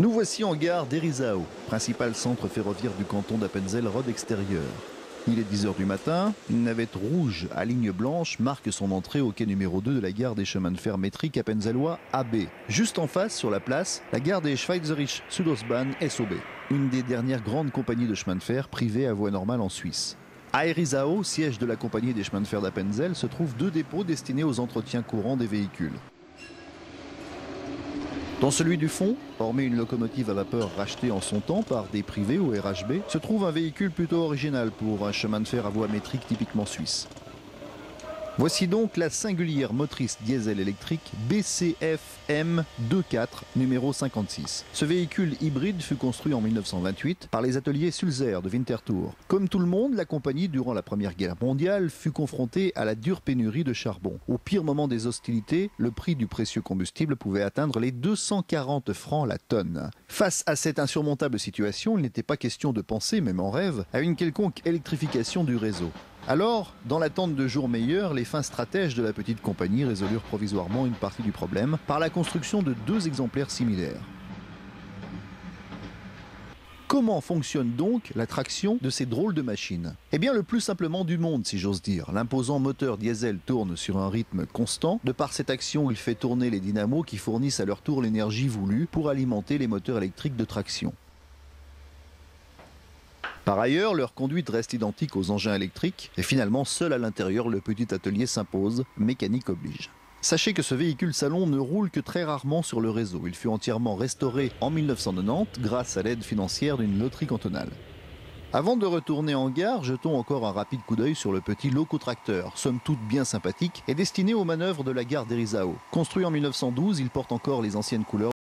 Nous voici en gare d'Herisau, principal centre ferroviaire du canton d'Appenzell-Rhodes extérieur. Il est 10 h du matin, une navette rouge à ligne blanche marque son entrée au quai numéro 2 de la gare des chemins de fer métriques appenzellois AB. Juste en face, sur la place, la gare des Schweizerische Südostbahn SOB, une des dernières grandes compagnies de chemin de fer privées à voie normale en Suisse. À Herisau, siège de la compagnie des chemins de fer d'Appenzell, se trouvent 2 dépôts destinés aux entretiens courants des véhicules. Dans celui du fond, hormis une locomotive à vapeur rachetée en son temps par des privés ou RHB, se trouve un véhicule plutôt original pour un chemin de fer à voie métrique typiquement suisse. Voici donc la singulière motrice diesel électrique BCFM24 numéro 56. Ce véhicule hybride fut construit en 1928 par les ateliers Sulzer de Winterthur. Comme tout le monde, la compagnie, durant la Première Guerre mondiale, fut confrontée à la dure pénurie de charbon. Au pire moment des hostilités, le prix du précieux combustible pouvait atteindre les 240 francs la tonne. Face à cette insurmontable situation, il n'était pas question de penser, même en rêve, à une quelconque électrification du réseau. Alors, dans l'attente de jours meilleurs, les fins stratèges de la petite compagnie résolurent provisoirement une partie du problème par la construction de 2 exemplaires similaires. Comment fonctionne donc la traction de ces drôles de machines? Eh bien, le plus simplement du monde, si j'ose dire. L'imposant moteur diesel tourne sur un rythme constant. De par cette action, il fait tourner les dynamos qui fournissent à leur tour l'énergie voulue pour alimenter les moteurs électriques de traction. Par ailleurs, leur conduite reste identique aux engins électriques et finalement, seul à l'intérieur, le petit atelier s'impose, mécanique oblige. Sachez que ce véhicule salon ne roule que très rarement sur le réseau. Il fut entièrement restauré en 1990 grâce à l'aide financière d'une loterie cantonale. Avant de retourner en gare, jetons encore un rapide coup d'œil sur le petit locotracteur, somme toute bien sympathique, et destiné aux manœuvres de la gare d'Herisau. Construit en 1912, il porte encore les anciennes couleurs